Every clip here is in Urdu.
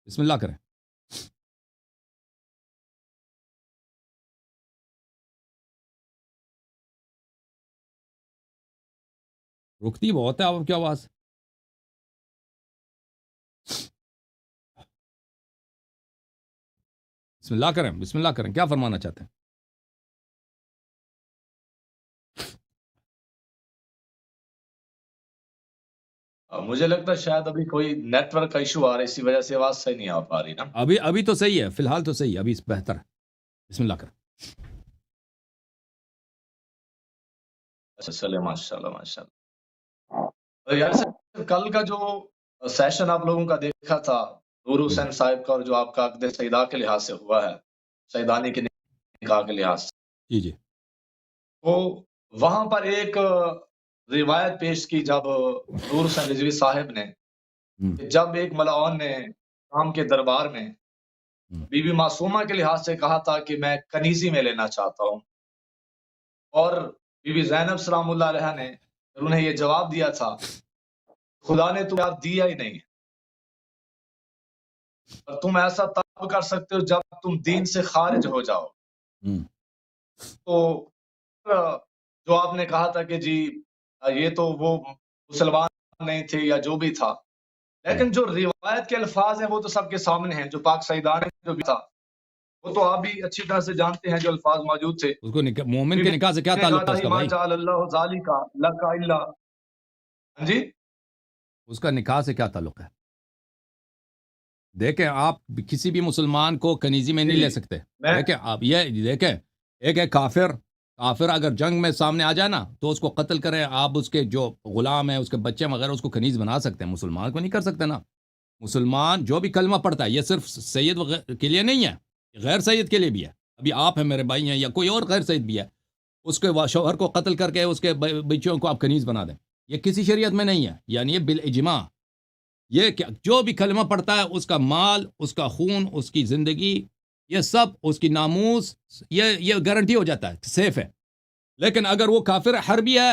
بسم اللہ کریں. رکتی بہت ہے آپ کی آواز. بسم اللہ کریں, بسم اللہ کریں, کیا فرمانا چاہتے ہیں؟ مجھے لگتا ہے شاید ابھی کوئی نیٹ ورک کا ایشو آ رہا ہے, اسی وجہ سے آواز صحیح نہیں آ پا رہی نا. ابھی تو صحیح ہے, فی الحال تو صحیح ہے, ابھی بہتر ہے. بسم اللہ کریں. چلے ماشاء اللہ ماشاء اللہ. یار صاحب, کل کا جو سیشن آپ لوگوں کا دیکھا تھا نور حسین صاحب کا, اور جو آپ کا عقد سیدہ کے لحاظ سے ہوا ہے, سیدانی کے نکاح کے لحاظ سے, جی جی, تو وہاں پر ایک روایت پیش کی جب نور حسین رضوی صاحب نے, جب ایک ملعون نے شام کے دربار میں بی بی معصومہ کے لحاظ سے کہا تھا کہ میں کنیزی میں لینا چاہتا ہوں, اور بی بی زینب سلام اللہ علیہ نے انہیں یہ جواب دیا تھا, خدا نے تمہیں دیا ہی نہیں, اور تم ایسا تب کر سکتے ہو جب تم دین سے خارج ہو جاؤ. تو جو آپ نے کہا تھا کہ جی یہ تو وہ مسلمان نہیں تھے یا جو بھی تھا, لیکن جو روایت کے الفاظ ہیں وہ تو سب کے سامنے ہیں. جو پاک سیدان جو بھی تھا وہ تو آپ بھی اچھی طرح سے جانتے ہیں جو الفاظ موجود تھے. اس کو مومن کے نکاح سے کیا تعلق ہے اس کا بھائی؟ اللہ ذالک لک الا, ہاں جی, اس کا نکاح سے کیا تعلق ہے؟ دیکھیں, آپ کسی بھی مسلمان کو کنیزی میں نہیں لے سکتے. دیکھیں آپ, یہ دیکھیں, ایک ہے کافر اگر جنگ میں سامنے آ جائے نا تو اس کو قتل کریں, آپ اس کے جو غلام ہیں, اس کے بچے وغیرہ, اس کو کنیز بنا سکتے ہیں. مسلمان کو نہیں کر سکتے نا. مسلمان جو بھی کلمہ پڑھتا ہے, یہ صرف سید کے لیے نہیں ہے, غیر سید کے لیے بھی ہے. ابھی آپ ہیں, میرے بھائی ہیں, یا کوئی اور غیر سید بھی ہے, اس کے شوہر کو قتل کر کے اس کے بچوں کو آپ کنیز بنا دیں, یہ کسی شریعت میں نہیں ہے. یعنی یہ بالاجماع, یہ کہ جو بھی کلمہ پڑھتا ہے اس کا مال, اس کا خون, اس کی زندگی, یہ سب, اس کی ناموس, یہ گارنٹی ہو جاتا ہے, سیف ہے. لیکن اگر وہ کافر حربی ہے,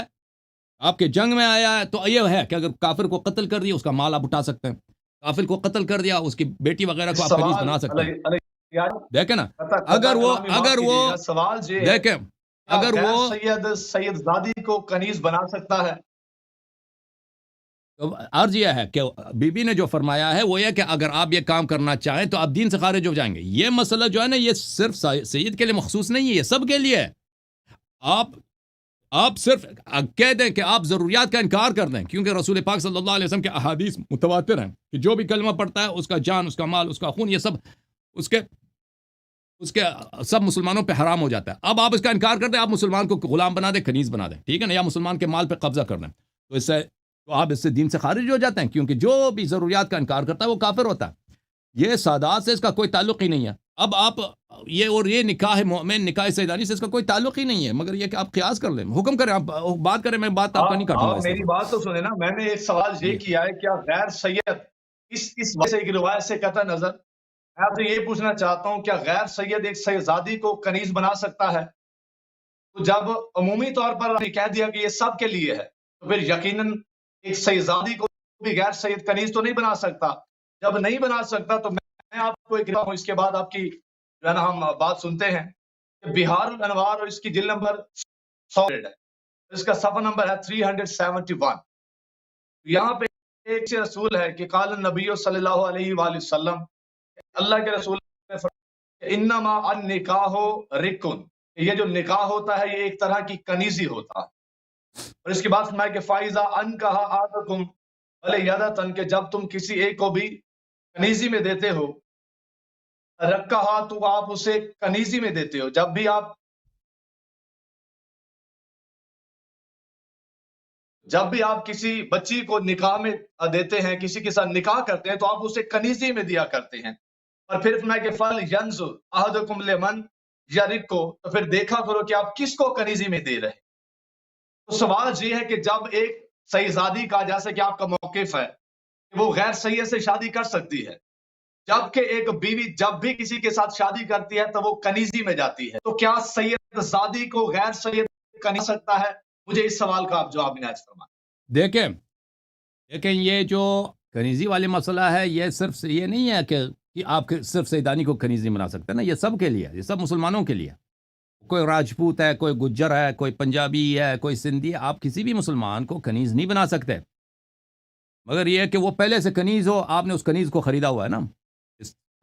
آپ کے جنگ میں آیا ہے, تو یہ ہے کہ اگر کافر کو قتل کر دیا اس کا مال آپ اٹھا سکتے ہیں. کافر کو قتل کر دیا, اس کی بیٹی وغیرہ کو آپ کنیز بنا سکتے ہیں. دیکھیں نا, اگر وہ سوال دیکھیں, اگر وہ سید زادی کو کنیز بنا سکتا ہے, عرض یہ ہے کہ بی بی نے جو فرمایا ہے وہ یہ کہ اگر آپ یہ کام کرنا چاہیں تو آپ دین سے خارج ہو جائیں گے. یہ مسئلہ جو ہے نا, یہ صرف سید کے لیے مخصوص نہیں ہے, یہ سب کے لیے ہے. آپ صرف کہہ دیں کہ آپ ضروریات کا انکار کر دیں, کیونکہ رسول پاک صلی اللہ علیہ وسلم کے احادیث متواتر ہیں کہ جو بھی کلمہ پڑھتا ہے اس کا جان, اس کا مال, اس کا خون, یہ سب اس کے سب مسلمانوں پہ حرام ہو جاتا ہے. اب آپ اس کا انکار کر دیں, آپ مسلمان کو غلام بنا دیں, کنیز بنا دیں, ٹھیک ہے نا, یا مسلمان کے مال پہ قبضہ کر دیں, تو آپ اس سے دین سے خارج ہو جاتے ہیں, کیونکہ جو بھی ضروریات کا انکار کرتا ہے وہ کافر ہوتا ہے. یہ سادات سے اس کا کوئی تعلق ہی نہیں ہے. اب آپ یہ نکاح مومن, نکاح سیدانی سے اس کا کوئی تعلق ہی نہیں ہے, مگر یہ کہ آپ قیاس کر لیں, حکم کریں, آپ بات کریں, میں بات آپ کا نہیں کاٹوں گا. میری بات تو سنیں نا, میں نے ایک سوال یہ کیا ہے, کیا غیر سید اس وجہ سے ایک روایت سے قطع نظر, میں آپ سے یہ پوچھنا چاہتا ہوں, کیا غیر سید ایک سیدزادی کو کنیز بنا سکتا ہے؟ تو جب عمومی طور پر آپ نے کہہ دیا کہ یہ سب کے لیے ہے, تو پھر یقیناً ایک سیدزادی کو بھی غیر سید کنیز تو نہیں بنا سکتا. جب نہیں بنا سکتا تو میں آپ کو ایک اس کے بعد آپ کی جو ہے نا ہم بات سنتے ہیں کہ بہار الانوار اور اس کی جلد نمبر 100 ہے, اس کا صفحہ نمبر ہے 371. یہاں پہ ایک سے رسول ہے کہ قال النبی صلی اللہ علیہ وآلہ وسلم, اللہ کے رسول نے فرمایا انما النکاح رکن, یہ جو نکاح ہوتا ہے یہ ایک طرح کی کنیزی ہوتا ہے. اور اس کے بعد فرمایا کہ فائزہ ان کہا آدکم بھلے یادتن, کہ جب تم کسی ایک کو بھی کنیزی میں دیتے ہو, رکھا تو آپ اسے کنیزی میں دیتے ہو, جب بھی آپ کسی بچی کو نکاح میں دیتے ہیں, کسی کے ساتھ نکاح کرتے ہیں, تو آپ اسے کنیزی میں دیا کرتے ہیں. اور پھر فرمایا کہ فل ینظر احدکم لمن یرکو, تو پھر دیکھا کرو کہ آپ کس کو کنیزی میں دے رہے ہیں. تو سوال یہ ہے کہ جب ایک سیدزادی کا, جیسے کہ آپ کا موقف ہے کہ وہ غیر سید سے شادی کر سکتی ہے, جبکہ ایک بیوی جب بھی کسی کے ساتھ شادی کرتی ہے تو وہ کنیزی میں جاتی ہے, تو کیا سیدزادی کو غیر سید کنیز سکتا ہے؟ مجھے اس سوال کا آپ جواب عنایت فرمائیں. دیکھیں یہ جو کنیزی والی مسئلہ ہے, یہ صرف یہ نہیں ہے کہ کہ آپ صرف سیدانی کو کنیز نہیں بنا سکتے نا، یہ سب کے لیے، یہ سب مسلمانوں کے لیے. کوئی راجپوت ہے، کوئی گجر ہے، کوئی پنجابی ہے، کوئی سندھی ہے، آپ کسی بھی مسلمان کو کنیز نہیں بنا سکتے. مگر یہ ہے کہ وہ پہلے سے کنیز ہو، آپ نے اس کنیز کو خریدا ہوا ہے نا،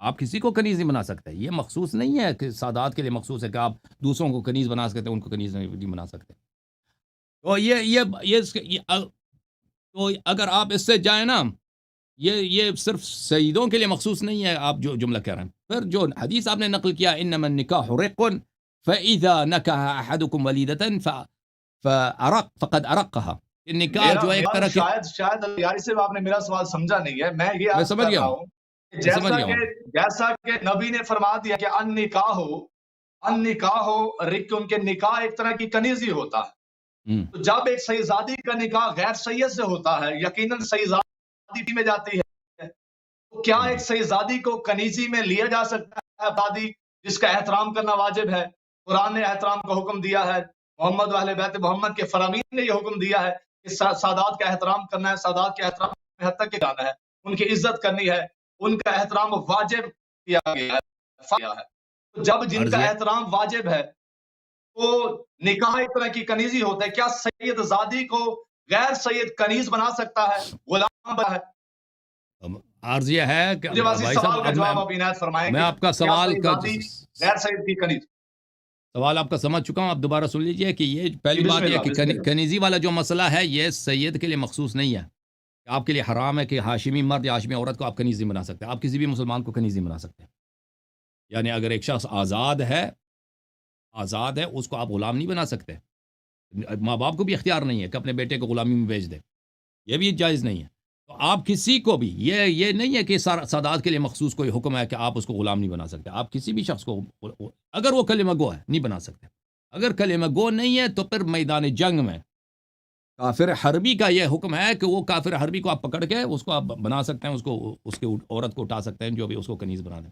آپ کسی کو کنیز نہیں بنا سکتے. یہ مخصوص نہیں ہے کہ سادات کے لیے مخصوص ہے کہ آپ دوسروں کو کنیز بنا سکتے، ان کو کنیز نہیں بنا سکتے. تو تو اگر آپ اس سے جائیں نا، یہ صرف سیدوں کے لیے مخصوص نہیں ہے آپ جو جملہ کہہ رہے ہیں. پھر جو حدیث آپ نے نقل کیا، انما النکاح رق فاذا نکح احدکم ولیدۃ فارق فقد ارقها، نکاح جو ہے ایک طرح کے، شاید یاری سے آپ نے میرا سوال سمجھا نہیں ہے. میں یہ عرض سمجھ کر گیا رہا ہوں، ہوں کہ سمجھ گیا ہوں. جیسا کہ نبی نے فرما دیا کہ ان نکاح رق، ان کے نکاح ایک طرح کی کنیزی ہوتا ہے. تو جب ایک سیدزادی کا نکاح غیر سید سے ہوتا ہے، یقیناً سیدزادی میں جاتی ہے، تو کیا ایک سیدزادی کو کنیزی میں لیا جا سکتا ہے؟ دادی جس کا احترام کرنا واجب ہے، قرآن نے احترام کا حکم دیا ہے، محمد و اہل بیت محمد کے فرامین نے یہ حکم دیا ہے کہ سادات کا احترام کرنا ہے، سادات کے احترام میں حد تک کے جانا ہے، ان کی عزت کرنی ہے، ان کا احترام واجب کیا گیا ہے. تو جب جن کا احترام واجب ہے تو نکاح ایک طرح کی کنیزی ہوتا ہے. کیا سید زادی کو غیر سید کنیز بنا سکتا ہے، غلام بنا ہے؟ عرض یہ ہے کہ بھائی صاحب میں آپ کا سوال کا غیر سید کی کنیز، سوال آپ کا سمجھ چکا ہوں. آپ دوبارہ سن لیجئے کہ یہ پہلی بات یہ کہ کنیزی والا جو مسئلہ ہے یہ سید کے لیے مخصوص نہیں ہے. آپ کے لیے حرام ہے کہ ہاشمی مرد یا ہاشمی عورت کو آپ کنیز نہیں بنا سکتے. آپ کسی بھی مسلمان کو کنیز نہیں بنا سکتے. یعنی اگر ایک شخص آزاد ہے اس کو آپ غلام نہیں بنا سکتے. ماں باپ کو بھی اختیار نہیں ہے کہ اپنے بیٹے کو غلامی میں بھیج دے، یہ بھی جائز نہیں ہے. تو آپ کسی کو بھی یہ نہیں ہے کہ سادات کے لیے مخصوص کوئی حکم ہے کہ آپ اس کو غلام نہیں بنا سکتے. آپ کسی بھی شخص کو اگر وہ کلمہ گو ہے نہیں بنا سکتے. اگر کلمہ گو نہیں ہے تو پھر میدان جنگ میں کافر حربی کا یہ حکم ہے کہ وہ کافر حربی کو آپ پکڑ کے اس کو آپ بنا سکتے ہیں، اس کے عورت کو اٹھا سکتے ہیں جو بھی اس کو کنیز بنا دیں.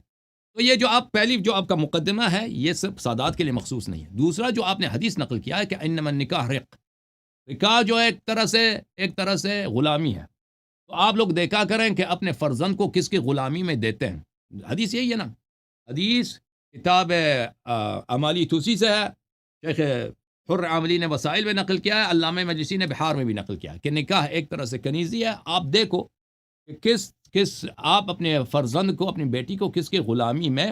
تو یہ جو آپ کا مقدمہ ہے یہ صرف سادات کے لیے مخصوص نہیں ہے. دوسرا جو آپ نے حدیث نقل کیا ہے کہ انما النکاح رق، نکاح جو ہے ایک طرح سے غلامی ہے. تو آپ لوگ دیکھا کریں کہ اپنے فرزند کو کس کی غلامی میں دیتے ہیں. حدیث یہی ہے نا، حدیث کتاب عمالی توسی سے ہے، شیخ حر عاملی نے وسائل میں نقل کیا ہے، علامہ مجلسی نے بحار میں بھی نقل کیا ہے کہ نکاح ایک طرح سے کنیزی ہے. آپ دیکھو کہ کس آپ اپنے فرزند کو، اپنی بیٹی کو کس کی غلامی میں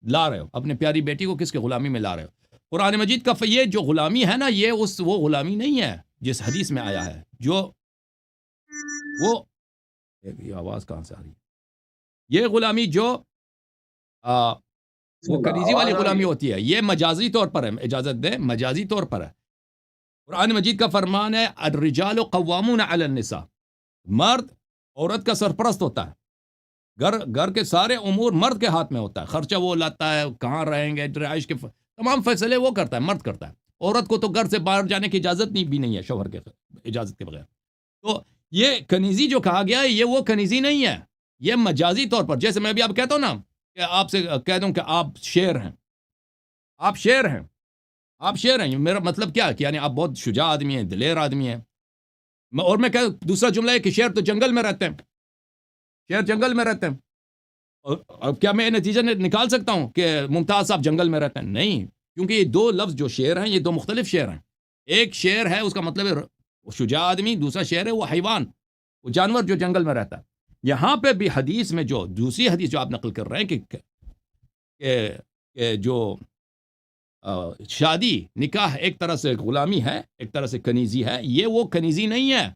لا رہے ہو، اپنے پیاری بیٹی کو کس کی غلامی میں لا رہے ہو. قرآن مجید کا یہ جو غلامی ہے نا، یہ وہ غلامی نہیں ہے جس حدیث میں آیا ہے. جو وہ یہ آواز کہاں سے آ رہی ہے، یہ غلامی جو وہ کنیزی والی غلامی ہوتی ہے، یہ مجازی طور پر ہے. اجازت دیں، مجازی طور پر ہے. قرآن مجید کا فرمان ہے الرجال قوامون علی النساء، مرد عورت کا سرپرست ہوتا ہے. گھر کے سارے امور مرد کے ہاتھ میں ہوتا ہے. خرچہ وہ لاتا ہے، کہاں رہیں گے، رہائش کے تمام فیصلے وہ کرتا ہے، مرد کرتا ہے. عورت کو تو گھر سے باہر جانے کی اجازت بھی نہیں ہے شوہر کے اجازت کے بغیر. تو یہ کنیزی جو کہا گیا ہے یہ وہ کنیزی نہیں ہے، یہ مجازی طور پر. جیسے میں بھی آپ کہتا ہوں نا کہ آپ سے کہہ دوں کہ آپ شیر ہیں، آپ شیر ہیں، میرا مطلب کیا ہے کہ یعنی آپ بہت شجاع آدمی ہیں، دلیر آدمی ہیں. اور میں کہہ دوسرا جملہ ہے کہ شیر تو جنگل میں رہتے ہیں، شیر جنگل میں رہتے ہیں. اور کیا میں نتیجہ نکال سکتا ہوں کہ ممتاز صاحب جنگل میں رہتے ہیں؟ نہیں، کیونکہ یہ دو لفظ جو شیر ہیں یہ دو مختلف شیر ہیں. ایک شیر ہے اس کا مطلب ہے شجاع آدمی، دوسرا شیر ہے وہ حیوان، وہ جانور جو جنگل میں رہتا ہے. یہاں پہ بھی حدیث میں جو دوسری حدیث جو آپ نقل کر رہے ہیں کہ جو شادی نکاح ایک طرح سے غلامی ہے، ایک طرح سے کنیزی ہے، یہ وہ کنیزی نہیں ہے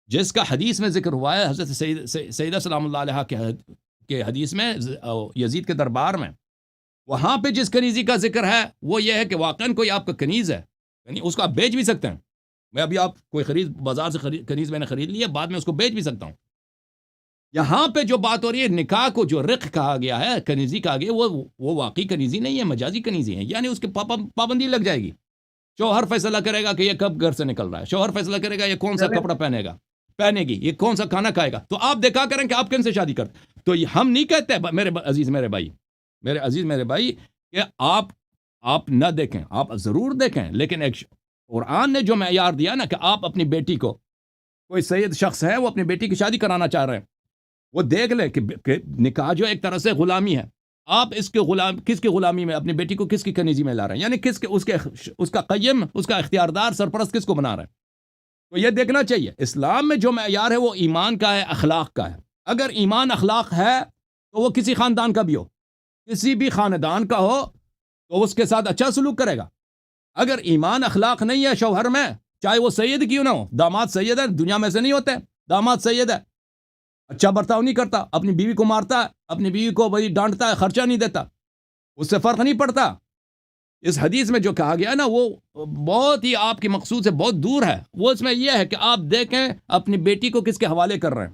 جس کا حدیث میں ذکر ہوا ہے حضرت سیدہ سلام اللہ علیہ کے حدیث میں یزید کے دربار میں. وہاں پہ جس کنیزی کا ذکر ہے وہ یہ ہے کہ واقعاً کوئی آپ کا کنیز ہے، یعنی اس کو آپ بیچ بھی سکتے ہیں. میں ابھی آپ کوئی بازار سے کنیز میں نے خرید لی ہے، بعد میں اس کو بیچ بھی سکتا ہوں. یہاں پہ جو بات ہو رہی ہے نکاح کو جو رق کہا گیا ہے، کنیزی کہا گیا، وہ واقعی کنیزی نہیں ہے، مجازی کنیزی ہے. یعنی اس کے پابندی لگ جائے گی. شوہر فیصلہ کرے گا کہ یہ کب گھر سے نکل رہا ہے، شوہر فیصلہ کرے گا یہ کون سا کپڑا پہنے گی، یہ کون سا کھانا کھائے گا. تو آپ دیکھا کریں کہ آپ کن سے شادی کرتے. تو ہم نہیں کہتے میرے عزیز میرے بھائی کہ آپ نہ دیکھیں، آپ ضرور دیکھیں، لیکن ایک قرآن نے جو معیار دیا نا کہ آپ اپنی بیٹی کو، کوئی سید شخص ہے وہ اپنی بیٹی کی شادی کرانا چاہ رہے ہیں، وہ دیکھ لے کہ نکاح جو ایک طرح سے غلامی ہے. آپ اس کے کس کی غلامی میں اپنی بیٹی کو کس کی کنیزی میں لا رہے ہیں؟ یعنی اس کا قیم، اس کا اختیاردار، سرپرست کس کو بنا رہے ہیں؟ تو یہ دیکھنا چاہیے اسلام میں جو معیار ہے وہ ایمان کا ہے، اخلاق کا ہے. اگر ایمان اخلاق ہے تو وہ کسی خاندان کا بھی ہو، کسی بھی خاندان کا ہو تو اس کے ساتھ اچھا سلوک کرے گا. اگر ایمان اخلاق نہیں ہے شوہر میں، چاہے وہ سید کیوں نہ ہو، داماد سید ہے، دنیا میں سے نہیں ہوتے، داماد سید ہے، اچھا برتاؤ نہیں کرتا، اپنی بیوی کو مارتا ہے، اپنی بیوی کو بڑی ڈانٹتا ہے، خرچہ نہیں دیتا، اس سے فرق نہیں پڑتا. اس حدیث میں جو کہا گیا نا وہ بہت ہی آپ کی مقصود سے بہت دور ہے. وہ اس میں یہ ہے کہ آپ دیکھیں اپنی بیٹی کو کس کے حوالے کر رہے ہیں،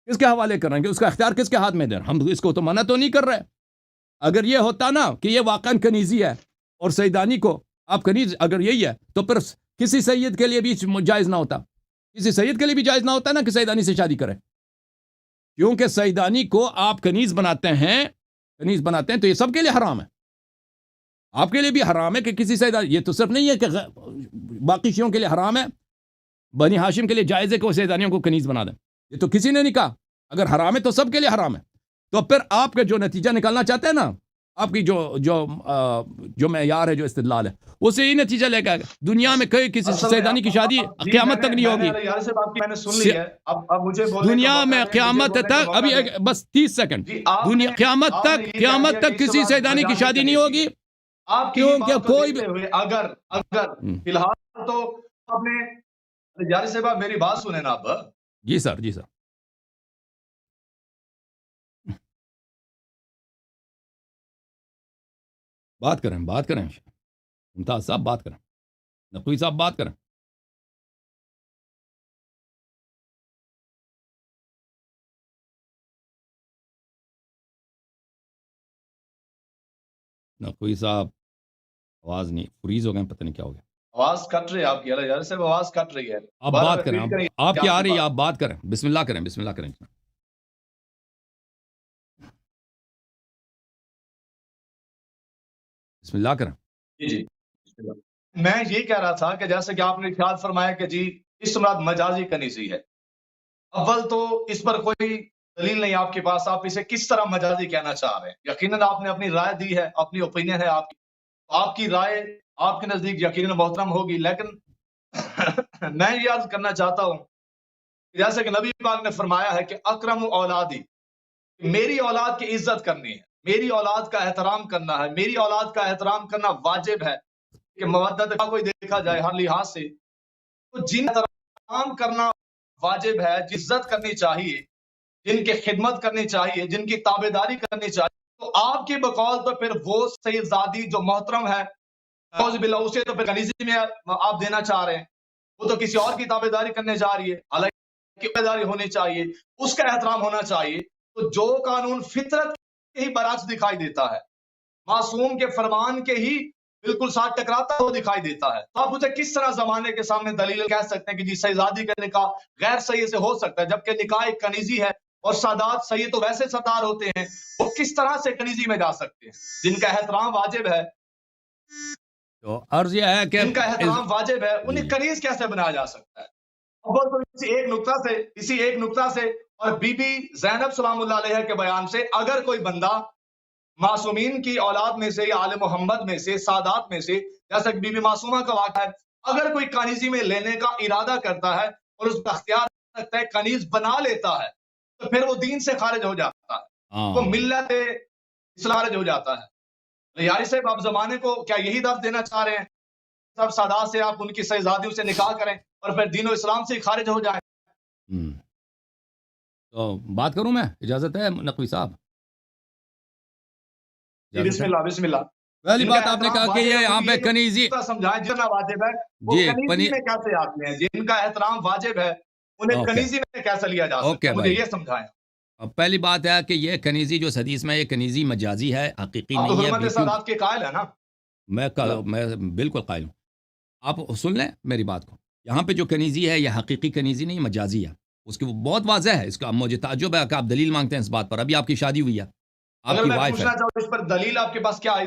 کس کے حوالے کر رہے ہیں، کہ اس کا اختیار کس کے ہاتھ میں دے رہے ہیں. ہم اس کو تو منع تو نہیں کر رہے. اگر یہ ہوتا نا کہ یہ واقعاً کنیزی ہے اور سیدانی کو آپ کنیز اگر یہی ہے تو پھر کسی سید کے لیے بھی جائز نہ ہوتا، کسی سید کے لیے بھی جائز نہ ہوتا نا کہ سیدانی سے شادی کرے. کیونکہ سیدانی کو آپ کنیز بناتے ہیں تو یہ سب کے لیے حرام ہے. آپ کے لیے بھی حرام ہے کہ کسی سیدانی، یہ تو صرف نہیں ہے کہ باقی شیعوں کے لیے حرام ہے، بنی ہاشم کے لیے جائز ہے کہ وہ سیدانیوں کو کنیز بنا دیں. یہ تو کسی نے نہیں کہا. اگر حرام ہے تو سب کے لیے حرام ہے. تو پھر آپ کا جو نتیجہ نکالنا چاہتے ہیں نا، آپ کی جو معیار ہے، جو استدلال ہے، اسے ہی نتیجہ لے کے دنیا میں کسی سیدانی کی شادی قیامت تک نہیں ہوگی. دنیا میں قیامت تک، ابھی بس 30 سیکنڈ، قیامت تک کسی سیدانی کی شادی نہیں ہوگی. کیونکہ کوئی بھی اگر فی الحال تو آپ نے یار صاحب میری بات سنیں نا آپ. جی سر. بات کریں ممتاز صاحب، بات کریں، نقوی صاحب بات کریں. نقوی صاحب آواز نہیں، فریز ہو گئے، پتہ نہیں کیا ہو گیا. آواز کٹ رہی ہے آپ کی، یار صاحب آواز کٹ رہی ہے. آپ بات کریں، آپ کی آ رہی ہے، آپ بات کریں. بسم اللہ کریں. جی. میں یہ کہہ رہا تھا کہ جیسے کہ آپ نے ارشاد فرمایا کہ جی اس مراد مجازی کنیزی ہے. اول تو اس پر کوئی دلیل نہیں آپ کے پاس، آپ اسے کس طرح مجازی کہنا چاہ رہے ہیں؟ یقیناً آپ نے اپنی رائے دی ہے، اپنی اوپینین ہے آپ کی رائے آپ کے نزدیک یقیناً محترم ہوگی. لیکن میں یہ عرض کرنا چاہتا ہوں جیسے کہ نبی پاک نے فرمایا ہے کہ اکرم اولادی، میری اولاد کی عزت کرنی ہے، میری اولاد کا احترام کرنا ہے، میری اولاد کا احترام کرنا واجب ہے کہ مودت کا کوئی دیکھا جائے ہر لحاظ سے، تو جن احترام کرنا واجب ہے، عزت کرنی چاہیے، جن کی خدمت کرنی چاہیے، جن کی تابعداری کرنی چاہیے، تو آپ کی بقول تو پھر وہ سیدزادی جو محترم ہے اسے تو پھر کنیزی میں آپ دینا چاہ رہے ہیں. وہ تو کسی اور کی تابعداری کرنے جا رہی ہے، حالانکہ تابعداری ہونی چاہیے، اس کا احترام ہونا چاہیے. تو جو قانون فطرت کے ہی برعکس دکھائی دیتا ہے، معصوم کے فرمان کے ہی بالکل ساتھ ٹکراتا وہ دکھائی دیتا ہے، تو آپ اسے کس طرح زمانے کے سامنے دلیل کہہ سکتے ہیں کہ جی سیدزادی کا نکاح غیر سید سے ہو سکتا ہے، جبکہ نکاح ایک کنیزی ہے اور سادات سید تو ویسے ستار ہوتے ہیں، وہ کس طرح سے کنیزی میں جا سکتے ہیں جن کا احترام واجب ہے؟ تو عرض یہ ہے کہ جن کا احترام واجب ہے انہیں کنیز کیسے بنایا جا سکتا ہے؟ اسی ایک نقطہ سے اور بی بی زینب سلام اللہ علیہ کے بیان سے اگر کوئی بندہ معصومین کی اولاد میں سے یا آل محمد میں سے، سادات میں سے، جیسا کہ بی بی معصومہ کا واقعہ ہے، اگر کوئی کنیزی میں لینے کا ارادہ کرتا ہے اور اس کا اختیار رکھتا ہے، کنیز بنا لیتا ہے، تو پھر وہ دین سے خارج ہو جاتا ہے، وہ ملت اسلام خارج ہو جاتا ہے. یاری صاحب آپ زمانے کو کیا یہی درس دینا چاہ رہے ہیں؟ سب سادات سے آپ ان کی شہزادیوں سے نکاح کریں اور پھر دین و اسلام سے خارج ہو جائیں. تو بات کروں میں، اجازت ہے نقوی صاحب؟ بسم اللہ. پہلی بات آپ نے کہا کہ یہ یہاں پہ کنیزی سمجھائیں جتنا واجب ہے وہ کنیزی میں کیسے آتے ہیں، جن کا احترام واجب ہے انہیں کنیزی میں کیسے لیا جا سکتا ہے، مجھے یہ سمجھائیں. پہلی بات ہے کہ یہ کنیزی جو حدیث میں، یہ کنیزی مجازی ہے، حقیقی نہیں ہے. حرمت سادات کے قائل ہے نا؟ میں بالکل قائل ہوں. آپ سن لیں میری بات کو. یہاں پہ جو کنیزی ہے یہ حقیقی کنیزی نہیں، مجازی ہے. اس کی بہت واضح ہے. اس کا مجھے تعجب ہے کہ آپ دلیل مانگتے ہیں اس بات پر. ابھی آپ کی شادی ہوئی ہے، آپ کی وائف ہے. اس پر دلیل آپ کے پاس کیا ہے؟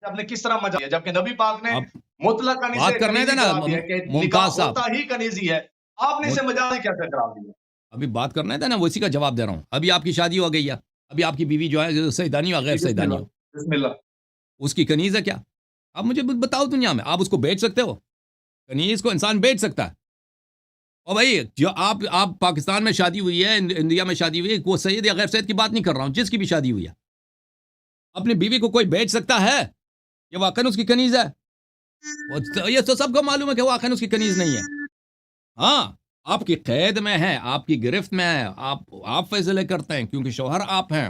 آپ نے کس طرح مجازی ہے جبکہ نبی پاک نے مطلق بات کرنے دینا ممتاز صاحب. ہی کنیزی ہے، آپ نے اسے مجازی کیسے قرار دیا؟ ابھی بات کرنا ہے نا، وہ اسی کا جواب دے رہا ہوں. ابھی آپ کی شادی ہو گئی ہے، ابھی آپ کی بیوی جو ہے سیدانی ہو غیر بسم سیدانی اللہ ہو، بسم اللہ. اس کی کنیز ہے کیا؟ آپ مجھے بتاؤ دنیا میں آپ اس کو بیچ سکتے ہو؟ کنیز کو انسان بیچ سکتا ہے؟ اور بھائی جو آپ پاکستان میں شادی ہوئی ہے، انڈیا میں شادی ہوئی ہے، وہ سید یا غیر سید کی بات نہیں کر رہا ہوں، جس کی بھی شادی ہوئی ہے، اپنی بیوی کو کوئی بیچ سکتا ہے؟ یہ واقعاً اس کی کنیز ہے. یہ تو سب کو معلوم ہے کہ واقعاً اس کی کنیز نہیں ہے. ہاں، آپ کی قید میں ہے، آپ کی گرفت میں ہے، آپ فیصلے کرتے ہیں کیونکہ شوہر آپ ہیں،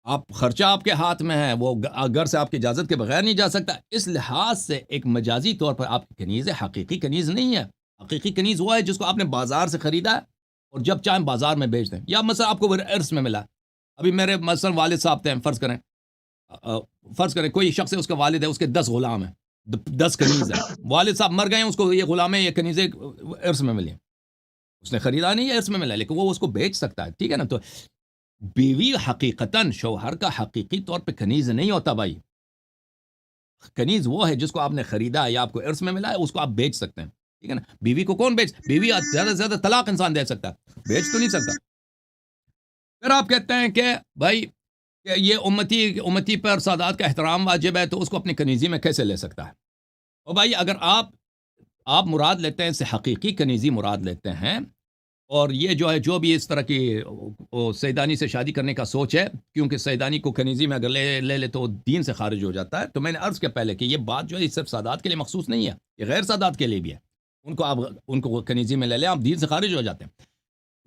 آپ خرچہ آپ کے ہاتھ میں ہے، وہ گھر سے آپ کی اجازت کے بغیر نہیں جا سکتا. اس لحاظ سے ایک مجازی طور پر آپ کی کنیز ہے، حقیقی کنیز نہیں ہے. حقیقی کنیز وہ ہے جس کو آپ نے بازار سے خریدا ہے اور جب چاہیں بازار میں بیچ دیں، یا مثلا آپ کو ارث میں ملا. ابھی میرے مثلا والد صاحب تھے، فرض کریں کوئی شخص ہے، اس کا والد ہے، اس کے 10 غلام ہیں، 10 کنیز ہیں. والد صاحب مر گئے ہیں، اس کو یہ غلام ہے، یہ کنیزیں ارث میں ملی، اس نے خریدا نہیں ہے، ارث میں ملا، لیکن وہ اس کو بیچ سکتا ہے. ٹھیک ہے نا؟ تو بیوی حقیقتاً شوہر کا حقیقی طور پہ کنیز نہیں ہوتا بھائی. کنیز وہ ہے جس کو آپ نے خریدا یا آپ کو ارث میں ملا ہے، اس کو آپ بیچ سکتے ہیں. ٹھیک ہے نا؟ بیوی کو کون بیوی زیادہ سے زیادہ طلاق انسان دے سکتا ہے، بیچ تو نہیں سکتا. پھر آپ کہتے ہیں کہ بھائی کہ یہ امتی پر سادات کا احترام واجب ہے، تو اس کو اپنی کنیزی میں کیسے لے سکتا ہے؟ اور بھائی اگر آپ مراد لیتے ہیں، سے حقیقی کنیزی مراد لیتے ہیں، اور یہ جو ہے جو بھی اس طرح کی سیدانی سے شادی کرنے کا سوچ ہے، کیونکہ سیدانی کو کنیزی میں اگر لے تو دین سے خارج ہو جاتا ہے. تو میں نے عرض کیا پہلے کہ یہ بات جو ہے صرف سادات کے لیے مخصوص نہیں ہے، یہ غیر سادات کے لیے بھی ہے. ان کو کنیزی میں لے لیں، آپ دین سے خارج ہو جاتے ہیں.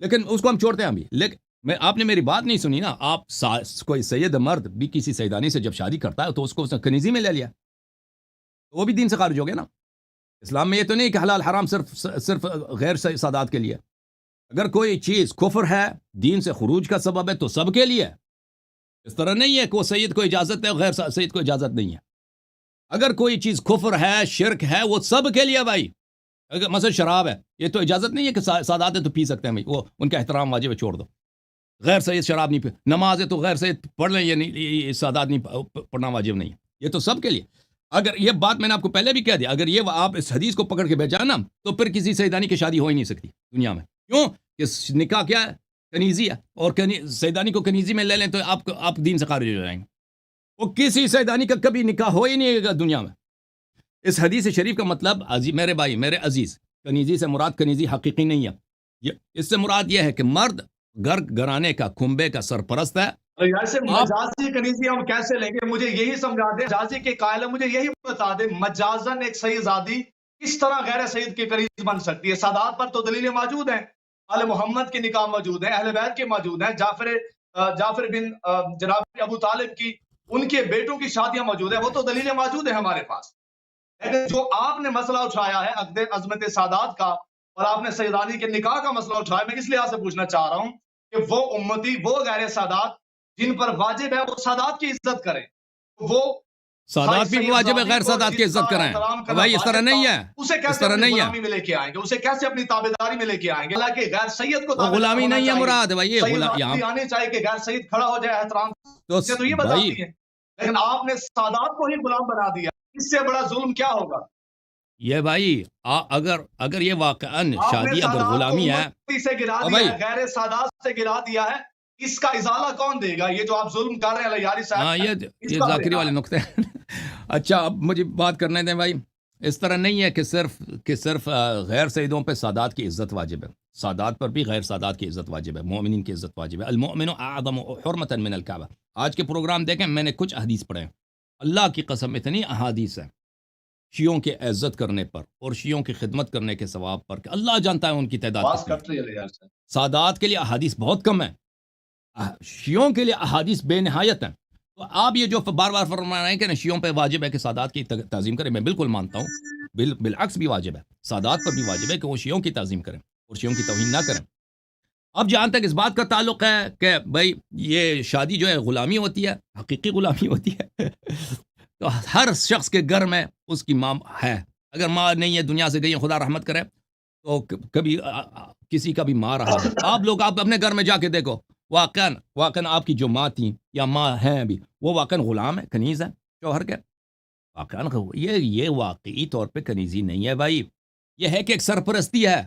لیکن اس کو ہم چھوڑتے ہیں ابھی. لیکن آپ نے میری بات نہیں سنی نا. آپ کوئی سید مرد بھی کسی سیدانی سے جب شادی کرتا ہے تو اس کو کنیزی میں لے لیا، تو وہ بھی دین سے خارج ہو گیا نا. اسلام میں یہ تو نہیں کہ حلال حرام صرف غیر سادات کے لیے. اگر کوئی چیز کفر ہے، دین سے خروج کا سبب ہے، تو سب کے لیے. اس طرح نہیں ہے کہ وہ سید کو اجازت ہے، غیر سید کو اجازت نہیں ہے. اگر کوئی چیز کفر ہے، شرک ہے، وہ سب کے لیے بھائی. اگر مثلا شراب ہے، یہ تو اجازت نہیں ہے کہ سادات ہے تو پی سکتے ہیں بھائی، وہ ان کا احترام واجب ہے، چھوڑ دو. غیر سید شراب نہیں پی. نماز ہے تو غیر سید پڑھ لیں، یہ سادات نہیں پڑھنا واجب نہیں ہے. یہ تو سب کے لیے. اگر یہ بات میں نے آپ کو پہلے بھی کہہ دیا، اگر یہ آپ اس حدیث کو پکڑ کے بیچا نا، تو پھر کسی سیدانی کی شادی ہو ہی نہیں سکتی دنیا میں. کیوں کہ نکاح کیا ہے؟ کنیزی ہے. اور سیدانی کو کنیزی میں لے لیں تو آپ دین سے خارج ہو جائیں گے. وہ کسی سیدانی کا کبھی نکاح ہو ہی نہیں گا دنیا میں. اس حدیث شریف کا مطلب میرے بھائی، میرے عزیز، کنیزی سے مراد کنیزی حقیقی نہیں ہے. اس سے مراد یہ ہے کہ مرد گھرانے کا، کنبے کا سرپرست ہے. ایسے مجازی کنیزی ہم کیسے لیں گے؟ مجھے یہی سمجھا دیں، مجازی کے قائل ہے، مجھے یہی بتا دیں مجازن ایک سیدزادی کس طرح غیر سید کی کنیز بن سکتی ہے؟ سادات پر تو دلیلیں موجود ہیں، آل محمد کے نکاح موجود ہیں، اہل بیت کے موجود ہیں، جعفر بن جناب ابو طالب کی، ان کے بیٹوں کی شادیاں موجود ہیں، وہ تو دلیلیں موجود ہیں ہمارے پاس. لیکن جو آپ نے مسئلہ اٹھایا ہے عقد عظمت سادات کا، اور آپ نے سیدانی کے نکاح کا مسئلہ اٹھایا، میں اس لحاظ سے پوچھنا چاہ رہا ہوں کہ وہ امتی، وہ غیر سادات جن پر واجب ہے وہ سادات کی عزت کریں، وہ سادات بھی واجب ہے غیر سادات کی عزت کریں. بھائی اس طرح نہیں ہے، اسے اس کیسے طرح اپنی نہیں ہے. غلامی میں لے کے آئیں گے؟ اسے کیسے اپنی تابعداری میں لے کے آئیں گے؟ حالانکہ غیر سید کو وہ غلامی نہیں ہے مراد بھائی. یہ سیدزادی آنی چاہیے کہ غیر سید کھڑا ہو جائے احترام سے، تو یہ بتاتی ہے. لیکن آپ نے سادات کو ہی غلام بنا دیا. اس سے بڑا ظلم کیا ہوگا؟ یہ بھائی اگر یہ واقعاً شادی اگر غلامی ہے، سے گرا دیا ہے، غیر سادات سے گرا دیا ہے، اس کا ازالہ کون دے گا؟ یہ جو آپ ظلم کر رہے ہیں لیاری صاحب. ہاں، یہ ذاکری والے نقطے ہیں. اچھا اب مجھے بات کرنے دیں بھائی. اس طرح نہیں ہے کہ صرف غیر سیدوں پہ سادات کی عزت واجب ہے. سادات پر بھی غیر سادات کی عزت واجب ہے، مومنین کی عزت واجب ہے. المؤمن اعظم حرمتا من الکعبہ. آج کے پروگرام دیکھیں، میں نے کچھ حدیث پڑھے ہیں، اللہ کی قسم اتنی احادیث ہیں شیعوں کے عزت کرنے پر اور شیعوں کی خدمت کرنے کے ثواب پر کہ اللہ جانتا ہے ان کی تعداد کتنی ہے. سادات کے لیے احادیث بہت کم ہے، شیعوں کے لیے احادیث بے نہایت ہیں. تو آپ یہ جو بار بار فرما رہے ہیں کہ شیعوں پہ واجب ہے کہ سادات کی تعظیم کریں، میں بالکل مانتا ہوں. بالعکس بھی واجب ہے، سادات پر بھی واجب ہے کہ وہ شیعوں کی تعظیم کریں اور شیعوں کی توہین نہ کریں. اب جہاں تک اس بات کا تعلق ہے کہ بھائی یہ شادی جو ہے غلامی ہوتی ہے، حقیقی غلامی ہوتی ہے. تو ہر شخص کے گھر میں اس کی ماں ہے. اگر ماں نہیں ہے، دنیا سے گئی ہے، خدا رحمت کرے، تو کبھی کسی کا بھی ماں رہا ہے. آپ اپنے گھر میں جا کے دیکھو، واقعاً آپ کی جو ماں تھیں یا ماں ہیں ابھی، وہ واقعاً غلام ہے، کنیز ہے شوہر کے. واقعاً یہ واقعی طور پہ کنیزی نہیں ہے بھائی. یہ ہے کہ ایک سرپرستی ہے.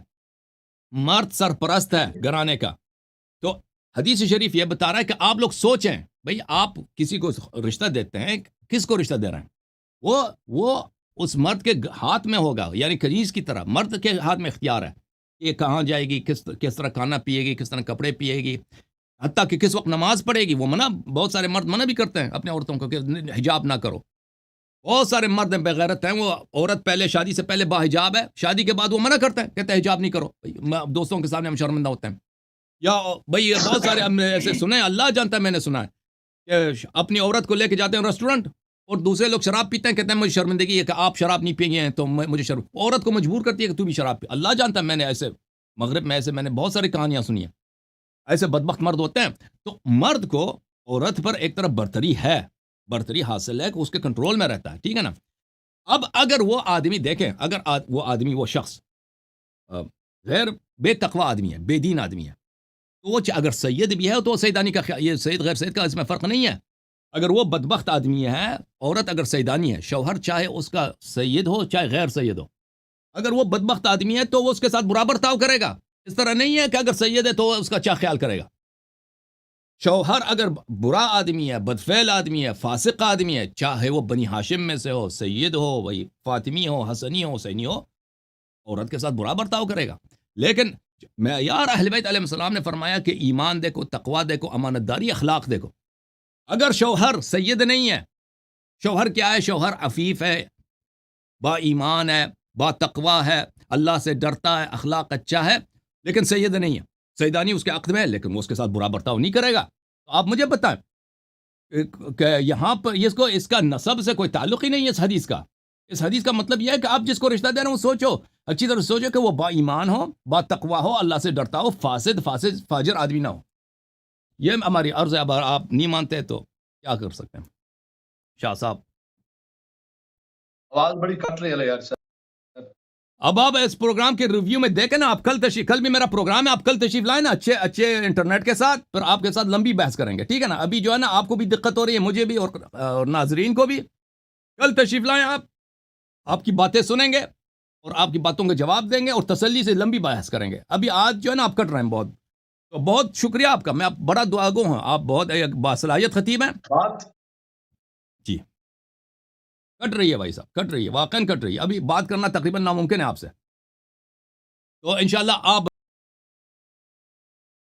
مرد سرپرست ہے گھرانے کا. تو حدیث شریف یہ بتا رہا ہے کہ آپ لوگ سوچیں بھئی آپ کسی کو رشتہ دیتے ہیں, کس کو رشتہ دے رہے ہیں؟ وہ اس مرد کے ہاتھ میں ہوگا, یعنی کنیز کی طرح مرد کے ہاتھ میں اختیار ہے یہ کہاں جائے گی, کس طرح کھانا پیے گی, کس طرح کپڑے پیے گی, حتیٰ کہ کس وقت نماز پڑھے گی. وہ منع, بہت سارے مرد منع بھی کرتے ہیں اپنے عورتوں کو کہ حجاب نہ کرو. بہت سارے مرد بغیرت ہیں, وہ عورت پہلے شادی سے پہلے با حجاب ہے, شادی کے بعد وہ منع کرتے ہیں, کہتے ہیں حجاب نہیں کرو. دوستوں کے سامنے ہم شرمندہ ہوتے ہیں. یا بھئی بہت سارے ہم نے ایسے سنے, اللہ جانتا ہے, میں نے سنا ہے کہ اپنی عورت کو لے کے جاتے ہیں ریسٹورنٹ اور دوسرے لوگ شراب پیتے ہیں, کہتے ہیں مجھے شرمندگی ہے کہ آپ شراب نہیں پیے ہیں تو مجھے شرم. عورت کو مجبور کرتی ہے کہ تو بھی شراب پی. اللہ جانتا ہے, میں نے ایسے مغرب میں ایسے میں نے بہت ساری کہانیاں سنی ہیں, ایسے بدبخت مرد ہوتے ہیں. تو مرد کو عورت پر ایک طرف برتری ہے, برتری حاصل ہے کہ اس کے کنٹرول میں رہتا ہے, ٹھیک ہے نا. اب اگر وہ آدمی دیکھیں, اگر وہ آدمی, وہ شخص غیر بے تقوی آدمی ہے, بے دین آدمی ہے, تو وہ اگر سید بھی ہے تو سیدانی کا, یہ سید غیر سید کا اس میں فرق نہیں ہے. اگر وہ بدبخت آدمی ہے, عورت اگر سیدانی ہے, شوہر چاہے اس کا سید ہو چاہے غیر سید ہو, اگر وہ بدبخت آدمی ہے تو وہ اس کے ساتھ برا برتاؤ کرے گا. اس طرح نہیں ہے کہ اگر سید ہے تو اس کا اچھا خیال کرے گا. شوہر اگر برا آدمی ہے, بدفعل آدمی ہے, فاسق آدمی ہے, چاہے وہ بنی ہاشم میں سے ہو, سید ہو, وہی فاطمی ہو, حسنی ہو, حسینی ہو, عورت کے ساتھ برا برتاؤ کرے گا. لیکن معیار اہل بیت علیہ السلام نے فرمایا کہ ایمان دیکھو, تقوی دیکھو, امانت داری, اخلاق دیکھو. اگر شوہر سید نہیں ہے, شوہر کیا ہے, شوہر عفیف ہے, با ایمان ہے, با تقوی ہے, اللہ سے ڈرتا ہے, اخلاق اچھا ہے, لیکن سید نہیں ہے, سیدانی اس کے عقد میں ہے, لیکن وہ اس کے ساتھ برا برتاؤ نہیں کرے گا. تو آپ مجھے بتائیں کہ یہاں پر اس کا نسب سے کوئی تعلق ہی نہیں ہے اس حدیث کا. اس حدیث کا مطلب یہ ہے کہ آپ جس کو رشتہ دے رہے ہیں وہ سوچو, اچھی طرح سوچو کہ وہ با ایمان ہو, با تقوی ہو, اللہ سے ڈرتا ہو, فاسد فاجر آدمی نہ ہو. یہ ہماری عرض ہے. اب آپ نہیں مانتے تو کیا کر سکتے ہیں شاہ صاحب؟ آواز بڑی کٹ رہی ہے یار سر. اب آپ اس پروگرام کے ریویو میں دیکھیں نا, آپ کل بھی میرا پروگرام ہے, آپ کل تشریف لائیں نا اچھے انٹرنیٹ کے ساتھ, پھر آپ کے ساتھ لمبی بحث کریں گے, ٹھیک ہے نا. ابھی جو ہے نا آپ کو بھی دقت ہو رہی ہے, مجھے بھی, اور ناظرین کو بھی. کل تشریف لائیں, آپ کی باتیں سنیں گے اور آپ کی باتوں کے جواب دیں گے اور تسلی سے لمبی بحث کریں گے. ابھی آج جو ہے نا آپ کٹ رہے ہیں بہت, تو بہت شکریہ آپ کا, میں بڑا دعاگو ہوں, آپ بہت باصلاحیت خطیب ہیں. جی کٹ رہی ہے بھائی صاحب, کٹ رہی ہے, واقعاً کٹ رہی ہے. ابھی بات کرنا تقریباً ناممکن ہے آپ سے. تو انشاءاللہ آپ